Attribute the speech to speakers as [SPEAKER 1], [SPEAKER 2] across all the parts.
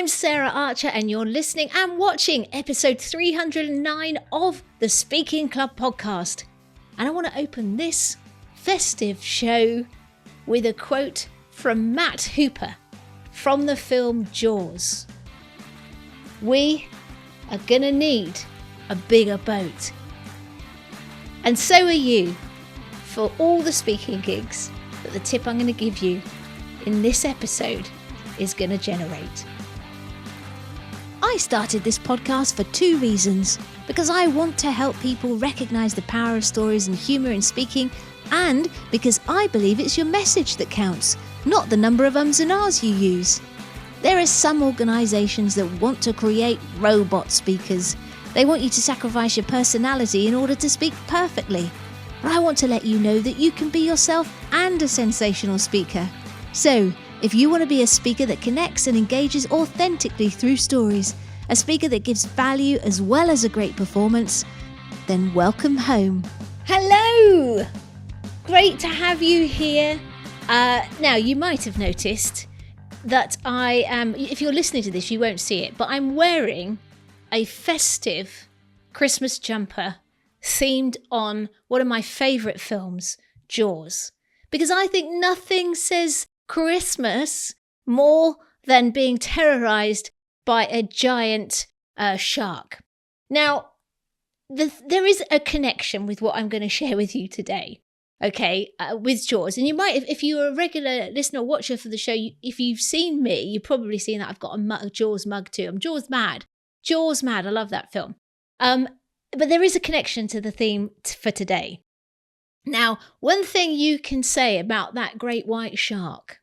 [SPEAKER 1] I'm Sarah Archer and you're listening and watching episode 309 of the Speaking Club podcast. And I want to open this festive show with a quote from Matt Hooper from the film Jaws. We are gonna need a bigger boat. And so are you for all the speaking gigs that the tip I'm going to give you in this episode is going to generate. I started this podcast for two reasons. Because I want to help people recognise the power of stories and humour in speaking, and because I believe it's your message that counts, not the number of ums and ahs you use. There are some organisations that want to create robot speakers. They want you to sacrifice your personality in order to speak perfectly. But I want to let you know that you can be yourself and a sensational speaker. So, if you want to be a speaker that connects and engages authentically through stories, a speaker that gives value as well as a great performance, then welcome home. Hello! Great to have you here. Now, you might have noticed that I am, if you're listening to this, you won't see it, but I'm wearing a festive Christmas jumper themed on one of my favourite films, Jaws. Because I think nothing says Christmas more than being terrorised by a giant shark. Now, there is a connection with what I'm going to share with you today, okay, with Jaws. And you might, if you're a regular listener or watcher for the show, if you've seen me, you've probably seen that I've got a Jaws mug too. I'm Jaws mad. Jaws mad. I love that film. But there is a connection to the theme for today. Now, one thing you can say about that great white shark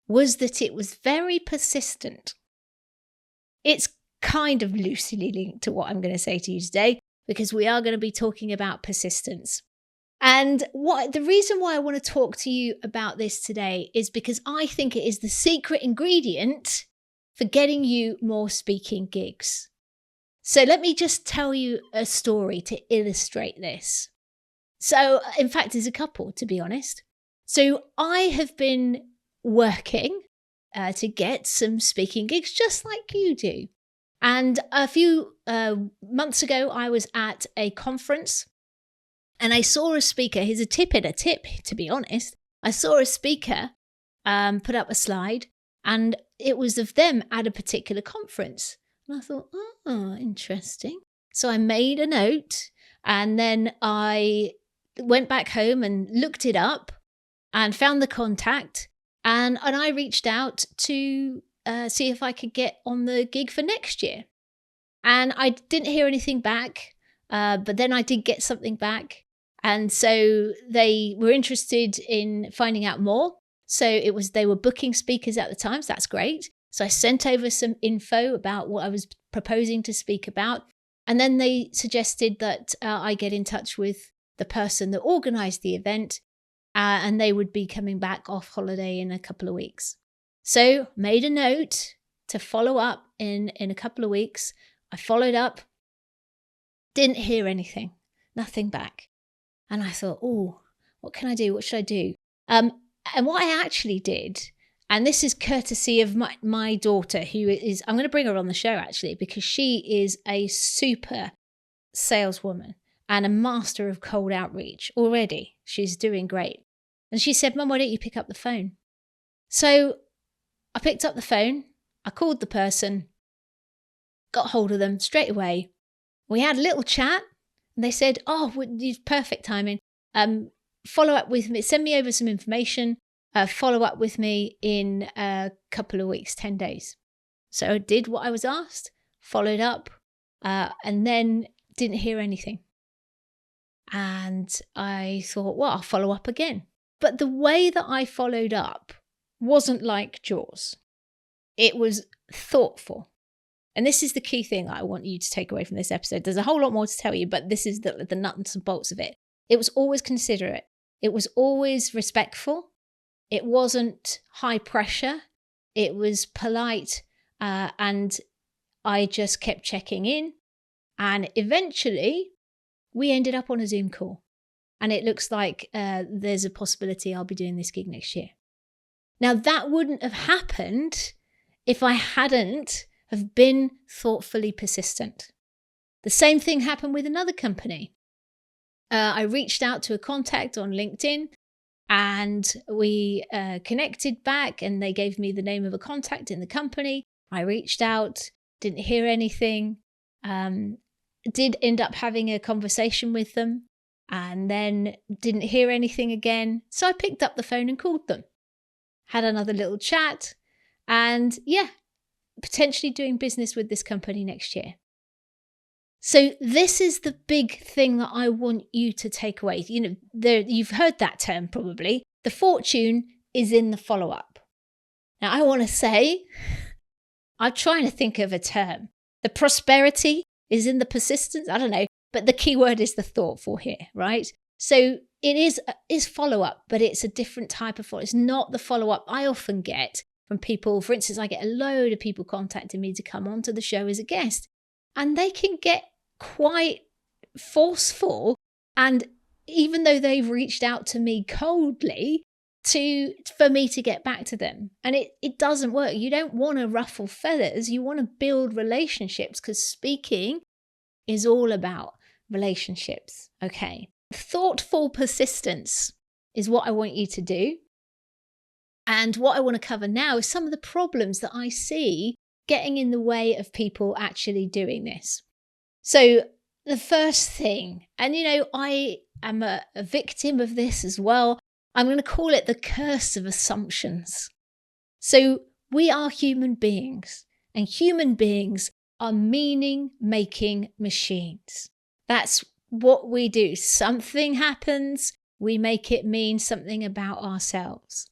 [SPEAKER 1] was that it was very persistent. It's kind of loosely linked to what I'm going to say to you today, because we are going to be talking about persistence. And the reason why I want to talk to you about this today is because I think it is the secret ingredient for getting you more speaking gigs. So let me just tell you a story to illustrate this. So, in fact, there's a couple, to be honest. So I have been working to get some speaking gigs just like you do. And a few months ago, I was at a conference and I saw a speaker. Here's a tip in a tip, to be honest. I saw a speaker put up a slide and it was of them at a particular conference. And I thought, oh, interesting. So I made a note and then I went back home and looked it up and found the contact. And I reached out to see if I could get on the gig for next year. And I didn't hear anything back, but then I did get something back. And so they were interested in finding out more. So they were booking speakers at the time, so that's great. So I sent over some info about what I was proposing to speak about. And then they suggested that I get in touch with the person that organised the event. And they would be coming back off holiday in a couple of weeks. So made a note to follow up in a couple of weeks. I followed up, didn't hear anything, nothing back. And I thought, oh, what can I do? What should I do? And what I actually did, and this is courtesy of my daughter, who is, I'm going to bring her on the show actually, because she is a super saleswoman and a master of cold outreach already. She's doing great. And she said, Mum, why don't you pick up the phone? So I picked up the phone. I called the person, got hold of them straight away. We had a little chat and they said, oh, perfect timing. Follow up with me, send me over some information, follow up with me in a couple of weeks, 10 days. So I did what I was asked, followed up, and then didn't hear anything. And I thought, well, I'll follow up again. But the way that I followed up wasn't like Jaws. It was thoughtful. And this is the key thing I want you to take away from this episode. There's a whole lot more to tell you, but this is the nuts and bolts of it. It was always considerate. It was always respectful. It wasn't high pressure. It was polite. And I just kept checking in. And eventually, we ended up on a Zoom call. And it looks like there's a possibility I'll be doing this gig next year. Now, that wouldn't have happened if I hadn't have been thoughtfully persistent. The same thing happened with another company. I reached out to a contact on LinkedIn and we connected back, and they gave me the name of a contact in the company. I reached out, didn't hear anything, did end up having a conversation with them, and then didn't hear anything again. So I picked up the phone and called them, had another little chat, and potentially doing business with this company next year. So this is the big thing that I want you to take away. You've heard that term probably. The fortune is in the follow-up. Now I want to say, I'm trying to think of a term. The prosperity is in the persistence. I don't know, but the key word is the thoughtful here, right? So it is follow-up, but it's a different type of follow-up. It's not the follow-up I often get from people. For instance, I get a load of people contacting me to come onto the show as a guest. And they can get quite forceful. And even though they've reached out to me coldly, for me to get back to them. And it doesn't work. You don't want to ruffle feathers. You want to build relationships, because speaking is all about relationships. Okay. Thoughtful persistence is what I want you to do. And what I want to cover now is some of the problems that I see getting in the way of people actually doing this. So the first thing, and I am a victim of this as well, I'm going to call it the curse of assumptions. So we are human beings, and human beings are meaning-making machines. That's what we do. Something happens, we make it mean something about ourselves.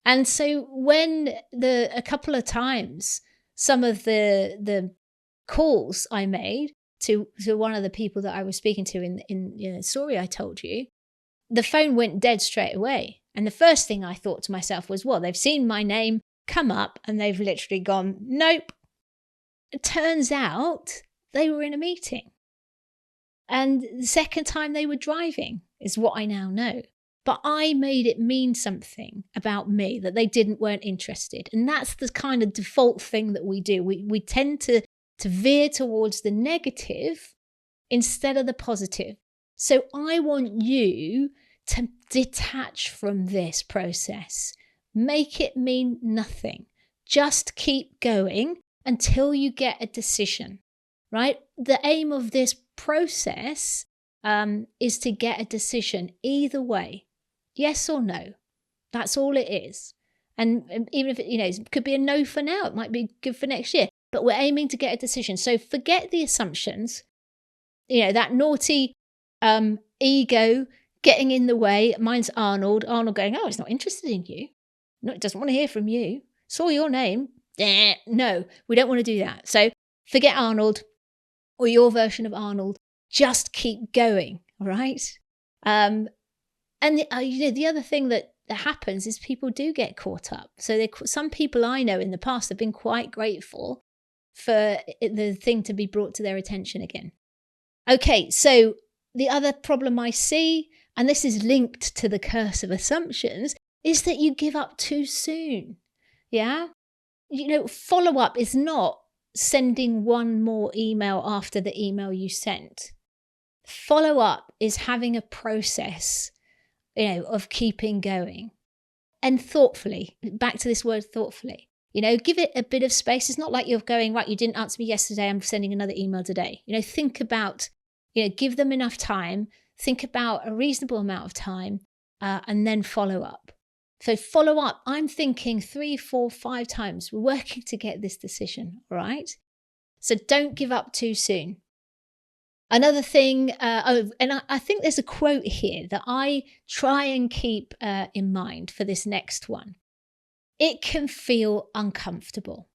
[SPEAKER 1] And so when a couple of times, some of the calls I made to one of the people that I was speaking to in the story I told you, the phone went dead straight away. And the first thing I thought to myself was, well, they've seen my name come up and they've literally gone, nope. It turns out they were in a meeting. And the second time they were driving is what I now know. But I made it mean something about me, that they weren't interested. And that's the kind of default thing that we do. We tend to veer towards the negative instead of the positive. So I want you to detach from this process. Make it mean nothing. Just keep going until you get a decision, right? The aim of this process is to get a decision either way. Yes or no. That's all it is. And even if it could be a no for now, it might be good for next year. But we're aiming to get a decision. So forget the assumptions. That naughty ego getting in the way. Mine's Arnold. Arnold going, oh, he's not interested in you. No, it doesn't want to hear from you. Saw your name. No, we don't want to do that. So forget Arnold or your version of Arnold. Just keep going, all right? And the other thing that happens is people do get caught up. So some people I know in the past have been quite grateful for the thing to be brought to their attention again. Okay, so the other problem I see, and this is linked to the curse of assumptions, is that you give up too soon. Yeah? Follow-up is not sending one more email after the email you sent. Follow-up is having a process of keeping going. And thoughtfully, back to this word thoughtfully, give it a bit of space. It's not like you're going, right, you didn't answer me yesterday, I'm sending another email today. Think about, give them enough time, think about a reasonable amount of time, and then follow up. So follow up, I'm thinking 3, 4, 5 times. We're working to get this decision, right? So don't give up too soon. Another thing, and I think there's a quote here that I try and keep in mind for this next one. It can feel uncomfortable,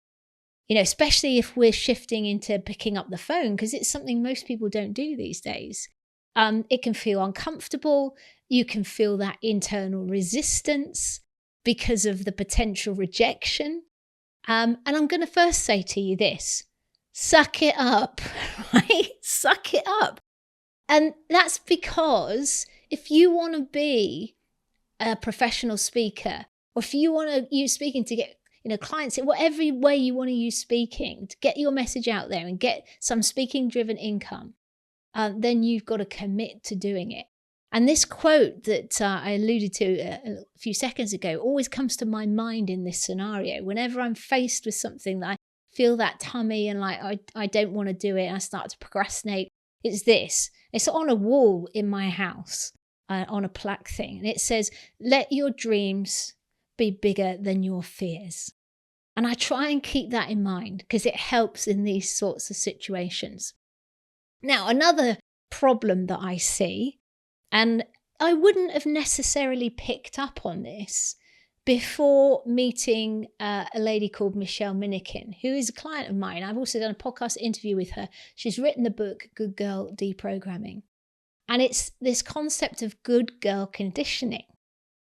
[SPEAKER 1] especially if we're shifting into picking up the phone, because it's something most people don't do these days. It can feel uncomfortable. You can feel that internal resistance because of the potential rejection. And I'm going to first say to you this. Suck it up, right? Suck it up. And that's because if you want to be a professional speaker, or if you want to use speaking to get, clients, in whatever way you want to use speaking to get your message out there and get some speaking driven income, then you've got to commit to doing it. And this quote that I alluded to a few seconds ago always comes to my mind in this scenario. Whenever I'm faced with something that I feel that tummy and like I don't want to do it, and I start to procrastinate, it's this. It's on a wall in my house, on a plaque thing. And it says, "Let your dreams be bigger than your fears." And I try and keep that in mind because it helps in these sorts of situations. Now, another problem that I see, and I wouldn't have necessarily picked up on this before meeting a lady called Michelle Minikin, who is a client of mine. I've also done a podcast interview with her. She's written the book, Good Girl Deprogramming. And it's this concept of good girl conditioning.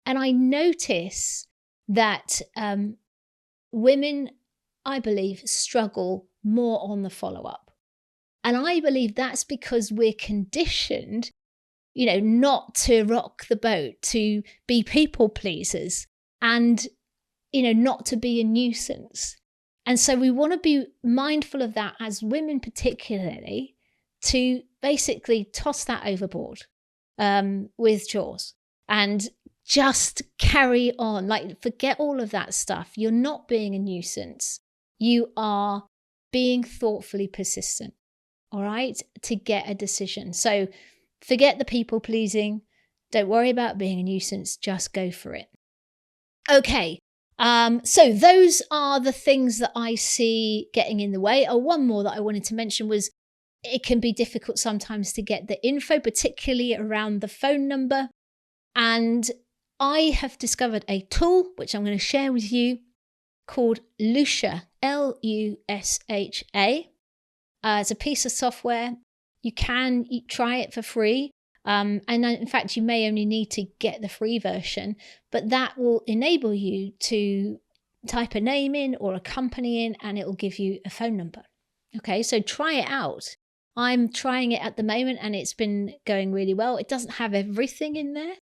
[SPEAKER 1] And I notice that women, I believe, struggle more on the follow-up. And I believe that's because we're conditioned, not to rock the boat, to be people pleasers and, not to be a nuisance. And so we want to be mindful of that as women particularly, to basically toss that overboard with jaws and just carry on. Like, forget all of that stuff. You're not being a nuisance. You are being thoughtfully persistent, all right, to get a decision. So forget the people pleasing. Don't worry about being a nuisance. Just go for it. Okay. So those are the things that I see getting in the way. Oh, one more that I wanted to mention was it can be difficult sometimes to get the info, particularly around the phone number. And I have discovered a tool, which I'm going to share with you, called Lusha, Lusha. It's a piece of software. You can try it for free. And in fact, you may only need to get the free version, but that will enable you to type a name in or a company in, and it will give you a phone number. Okay, so try it out. I'm trying it at the moment and it's been going really well. It doesn't have everything in there,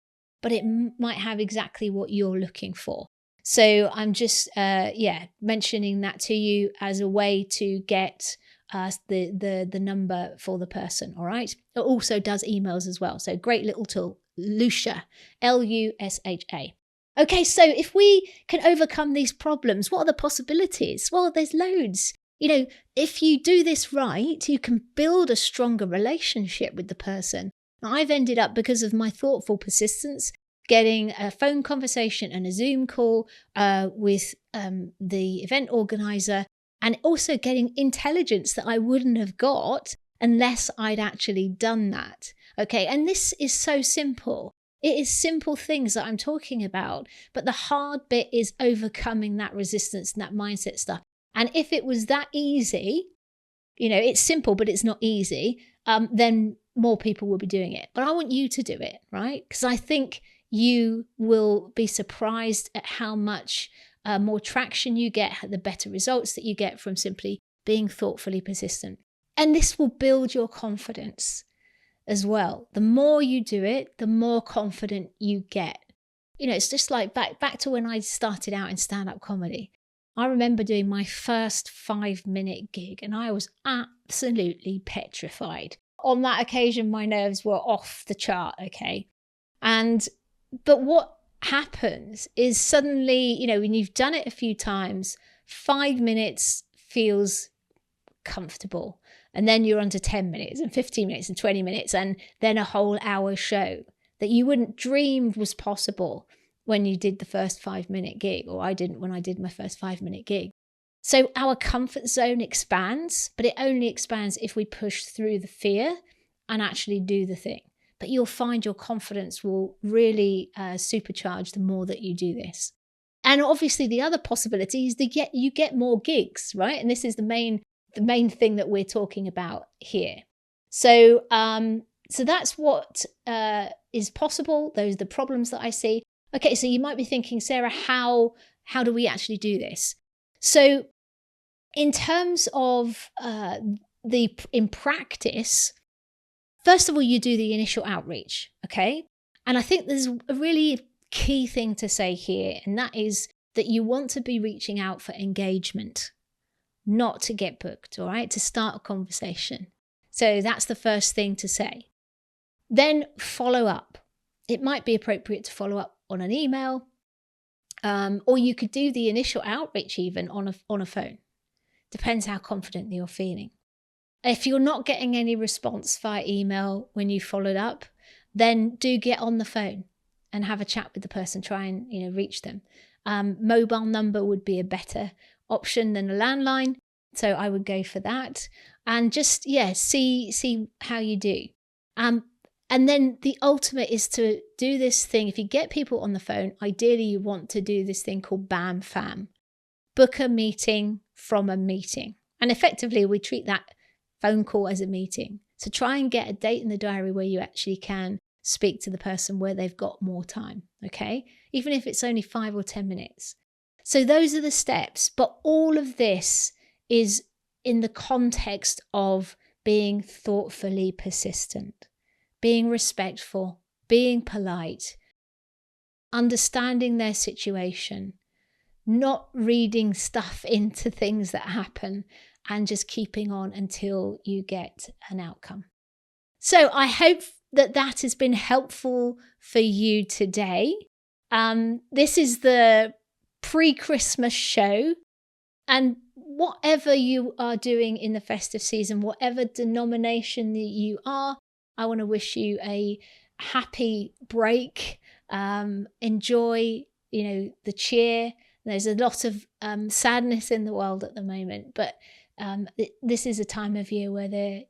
[SPEAKER 1] but it might have exactly what you're looking for. So I'm just, mentioning that to you as a way to get the number for the person, all right? It also does emails as well. So great little tool, Lusha, Lusha. Okay, so if we can overcome these problems, what are the possibilities? Well, there's loads. If you do this right, you can build a stronger relationship with the person. I've ended up, because of my thoughtful persistence, getting a phone conversation and a Zoom call with the event organizer, and also getting intelligence that I wouldn't have got unless I'd actually done that. Okay, and this is so simple. It is simple things that I'm talking about, but the hard bit is overcoming that resistance and that mindset stuff. And if it was that easy, it's simple, but it's not easy, then more people will be doing it. But I want you to do it, right? Because I think you will be surprised at how much more traction you get, the better results that you get from simply being thoughtfully persistent. And this will build your confidence as well. The more you do it, the more confident you get. It's just like back to when I started out in stand-up comedy. I remember doing my first 5-minute gig and I was absolutely petrified. On that occasion, my nerves were off the chart, okay? But what happens is suddenly, when you've done it a few times, 5 minutes feels comfortable. And then you're on to 10 minutes and 15 minutes and 20 minutes and then a whole hour show that you wouldn't dream was possible when you did the first 5-minute gig, or I didn't when I did my first 5-minute gig. So our comfort zone expands, but it only expands if we push through the fear and actually do the thing. But you'll find your confidence will really supercharge the more that you do this. And obviously the other possibility is you get more gigs, right? And this is the main thing that we're talking about here. So that's what is possible. Those are the problems that I see. Okay, so you might be thinking, Sarah, how do we actually do this? So in terms of in practice, first of all, you do the initial outreach, okay? And I think there's a really key thing to say here, and that is that you want to be reaching out for engagement, not to get booked, all right? To start a conversation. So that's the first thing to say. Then follow up. It might be appropriate to follow up on an email, or you could do the initial outreach even on a phone. Depends how confident you're feeling. If you're not getting any response via email when you followed up, then do get on the phone and have a chat with the person, try and reach them. Mobile number would be a better option than a landline, so I would go for that. And just see how you do. And then the ultimate is to do this thing. If you get people on the phone, ideally you want to do this thing called BAMFAM. Book a meeting from a meeting. And effectively we treat that phone call as a meeting. So try and get a date in the diary where you actually can speak to the person where they've got more time, okay? Even if it's only 5 or 10 minutes. So those are the steps. But all of this is in the context of being thoughtfully persistent, being respectful, being polite, understanding their situation, not reading stuff into things that happen, and just keeping on until you get an outcome. So I hope that has been helpful for you today. This is the pre-Christmas show, and whatever you are doing in the festive season, whatever denomination that you are, I want to wish you a happy break. Enjoy, the cheer. There's a lot of sadness in the world at the moment, but this is a time of year where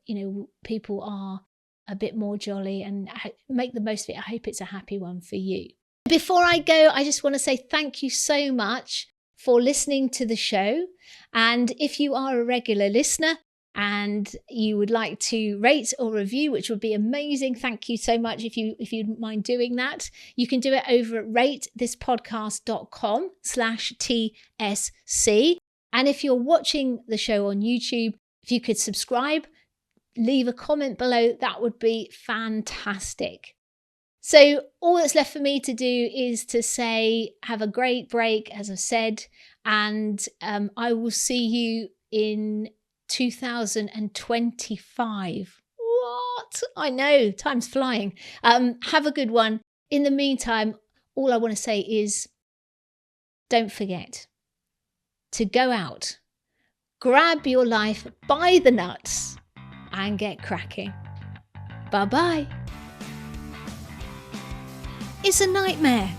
[SPEAKER 1] people are a bit more jolly, and make the most of it. I hope it's a happy one for you. Before I go, I just want to say thank you so much for listening to the show. And if you are a regular listener and you would like to rate or review, which would be amazing, thank you so much. If you'd mind doing that, you can do it over at ratethispodcast.com/TSC. And if you're watching the show on YouTube, if you could subscribe, leave a comment below, that would be fantastic. So all that's left for me to do is to say have a great break, as I've said, and I will see you in 2025. What? I know, time's flying. Have a good one. In the meantime, all I want to say is don't forget to go out, grab your life by the nuts, and get cracking. Bye-bye. It's a nightmare.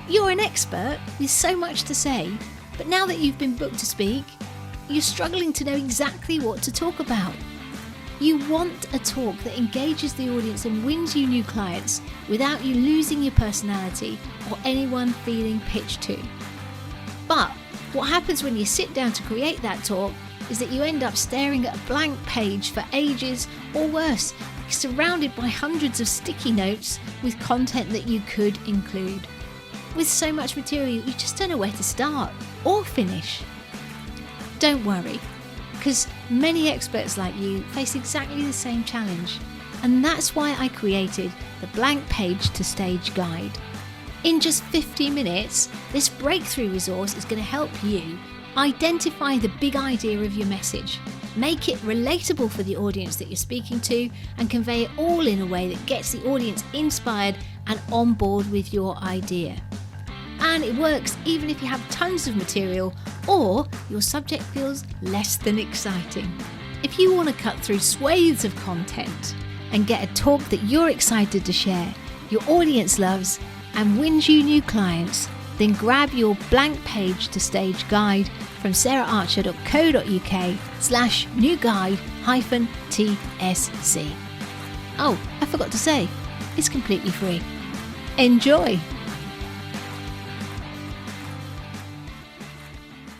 [SPEAKER 1] You're an expert with so much to say, but now that you've been booked to speak, you're struggling to know exactly what to talk about. You want a talk that engages the audience and wins you new clients without you losing your personality or anyone feeling pitched to. But what happens when you sit down to create that talk is that you end up staring at a blank page for ages, or worse, surrounded by hundreds of sticky notes with content that you could include. With so much material, you just don't know where to start or finish. Don't worry, because many experts like you face exactly the same challenge. And that's why I created the Blank Page to Stage Guide. In just 50 minutes, this breakthrough resource is going to help you identify the big idea of your message, make it relatable for the audience that you're speaking to, and convey it all in a way that gets the audience inspired and on board with your idea. And it works even if you have tons of material or your subject feels less than exciting. If you want to cut through swathes of content and get a talk that you're excited to share, your audience loves, and wins you new clients, then grab your Blank Page to Stage Guide from saraharcher.co.uk/new-guide-TSC. Oh, I forgot to say, it's completely free. Enjoy!